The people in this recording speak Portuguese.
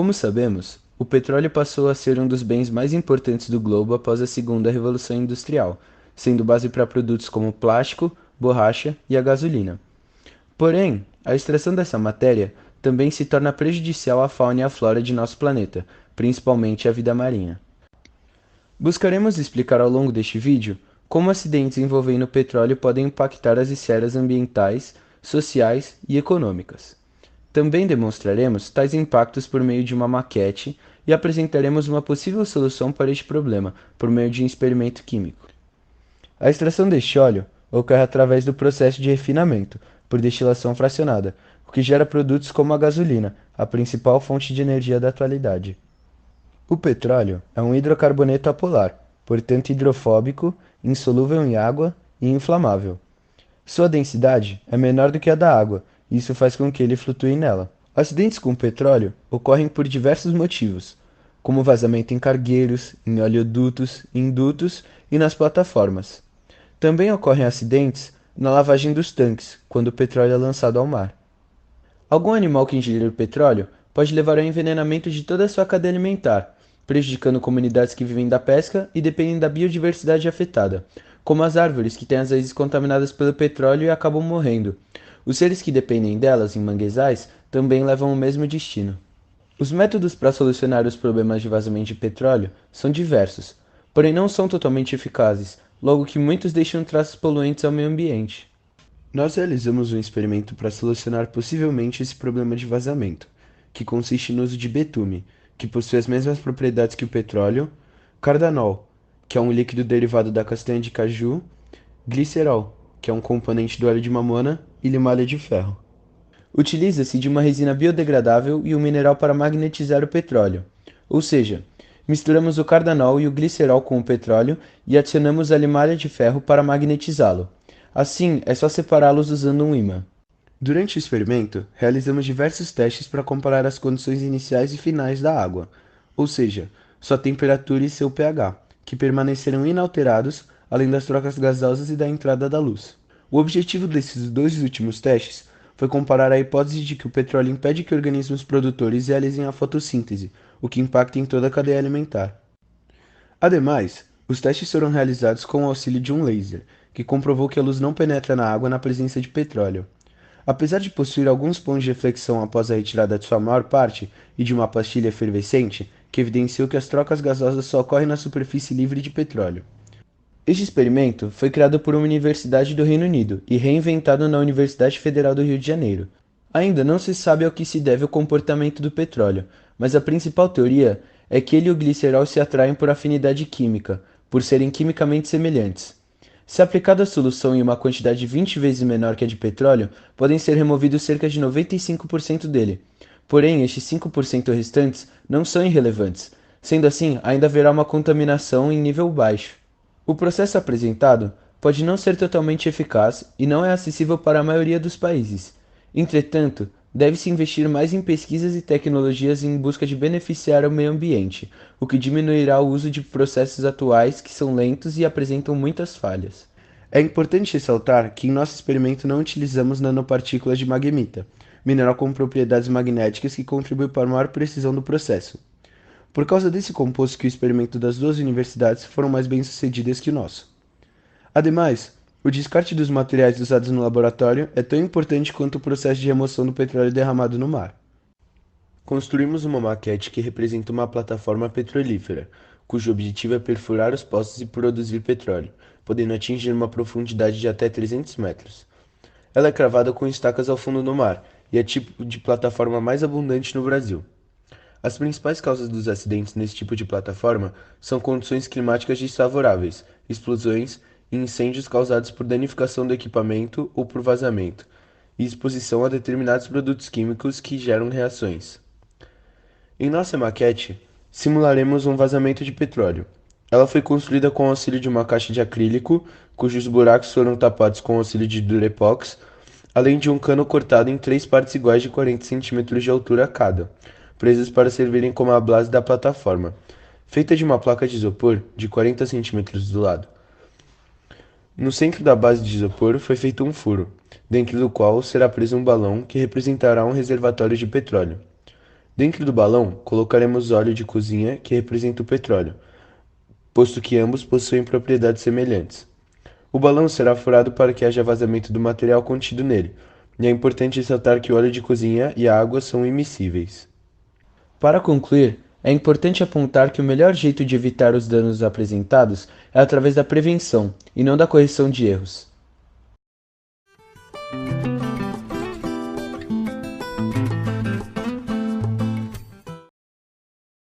Como sabemos, o petróleo passou a ser um dos bens mais importantes do globo após a Segunda Revolução Industrial, sendo base para produtos como plástico, borracha e a gasolina. Porém, a extração dessa matéria também se torna prejudicial à fauna e à flora de nosso planeta, principalmente à vida marinha. Buscaremos explicar ao longo deste vídeo como acidentes envolvendo petróleo podem impactar as esferas ambientais, sociais e econômicas. Também demonstraremos tais impactos por meio de uma maquete e apresentaremos uma possível solução para este problema por meio de um experimento químico. A extração deste óleo ocorre através do processo de refinamento, por destilação fracionada, o que gera produtos como a gasolina, a principal fonte de energia da atualidade. O petróleo é um hidrocarboneto apolar, portanto hidrofóbico, insolúvel em água e inflamável. Sua densidade é menor do que a da água, e isso faz com que ele flutue nela. Acidentes com petróleo ocorrem por diversos motivos, como vazamento em cargueiros, em oleodutos, em dutos e nas plataformas. Também ocorrem acidentes na lavagem dos tanques, quando o petróleo é lançado ao mar. Algum animal que ingerir petróleo pode levar ao envenenamento de toda a sua cadeia alimentar, prejudicando comunidades que vivem da pesca e dependem da biodiversidade afetada, como as árvores que têm as raízes contaminadas pelo petróleo e acabam morrendo. Os seres que dependem delas, em manguezais, também levam o mesmo destino. Os métodos para solucionar os problemas de vazamento de petróleo são diversos, porém não são totalmente eficazes, logo que muitos deixam traços poluentes ao meio ambiente. Nós realizamos um experimento para solucionar possivelmente esse problema de vazamento, que consiste no uso de betume, que possui as mesmas propriedades que o petróleo, cardanol, que é um líquido derivado da castanha de caju, glicerol, que é um componente do óleo de mamona, e limalha de ferro. Utiliza-se de uma resina biodegradável e um mineral para magnetizar o petróleo, ou seja, misturamos o cardanol e o glicerol com o petróleo e adicionamos a limalha de ferro para magnetizá-lo. Assim, é só separá-los usando um ímã. Durante o experimento, realizamos diversos testes para comparar as condições iniciais e finais da água, ou seja, sua temperatura e seu pH, que permaneceram inalterados, além das trocas gasosas e da entrada da luz. O objetivo desses dois últimos testes foi comparar a hipótese de que o petróleo impede que organismos produtores realizem a fotossíntese, o que impacta em toda a cadeia alimentar. Ademais, os testes foram realizados com o auxílio de um laser, que comprovou que a luz não penetra na água na presença de petróleo. Apesar de possuir alguns pontos de reflexão após a retirada de sua maior parte e de uma pastilha efervescente, que evidenciou que as trocas gasosas só ocorrem na superfície livre de petróleo. Este experimento foi criado por uma universidade do Reino Unido e reinventado na Universidade Federal do Rio de Janeiro. Ainda não se sabe ao que se deve o comportamento do petróleo, mas a principal teoria é que ele e o glicerol se atraem por afinidade química, por serem quimicamente semelhantes. Se aplicada a solução em uma quantidade 20 vezes menor que a de petróleo, podem ser removidos cerca de 95% dele. Porém, estes 5% restantes não são irrelevantes. Sendo assim, ainda haverá uma contaminação em nível baixo. O processo apresentado pode não ser totalmente eficaz e não é acessível para a maioria dos países. Entretanto, deve-se investir mais em pesquisas e tecnologias em busca de beneficiar o meio ambiente, o que diminuirá o uso de processos atuais que são lentos e apresentam muitas falhas. É importante ressaltar que em nosso experimento não utilizamos nanopartículas de magnemita, mineral com propriedades magnéticas que contribui para a maior precisão do processo. Por causa desse composto que o experimento das duas universidades foram mais bem-sucedidas que o nosso. Ademais, o descarte dos materiais usados no laboratório é tão importante quanto o processo de remoção do petróleo derramado no mar. Construímos uma maquete que representa uma plataforma petrolífera, cujo objetivo é perfurar os poços e produzir petróleo, podendo atingir uma profundidade de até 300 metros. Ela é cravada com estacas ao fundo do mar e é tipo de plataforma mais abundante no Brasil. As principais causas dos acidentes nesse tipo de plataforma são condições climáticas desfavoráveis, explosões e incêndios causados por danificação do equipamento ou por vazamento, e exposição a determinados produtos químicos que geram reações. Em nossa maquete, simularemos um vazamento de petróleo. Ela foi construída com o auxílio de uma caixa de acrílico, cujos buracos foram tapados com o auxílio de Durepox, além de um cano cortado em 3 partes iguais de 40 centímetros de altura cada, presas para servirem como a base da plataforma, feita de uma placa de isopor de 40 centímetros do lado. No centro da base de isopor foi feito um furo, dentro do qual será preso um balão que representará um reservatório de petróleo. Dentro do balão, colocaremos óleo de cozinha, que representa o petróleo, posto que ambos possuem propriedades semelhantes. O balão será furado para que haja vazamento do material contido nele, e é importante ressaltar que o óleo de cozinha e a água são immiscíveis. Para concluir, é importante apontar que o melhor jeito de evitar os danos apresentados é através da prevenção e não da correção de erros.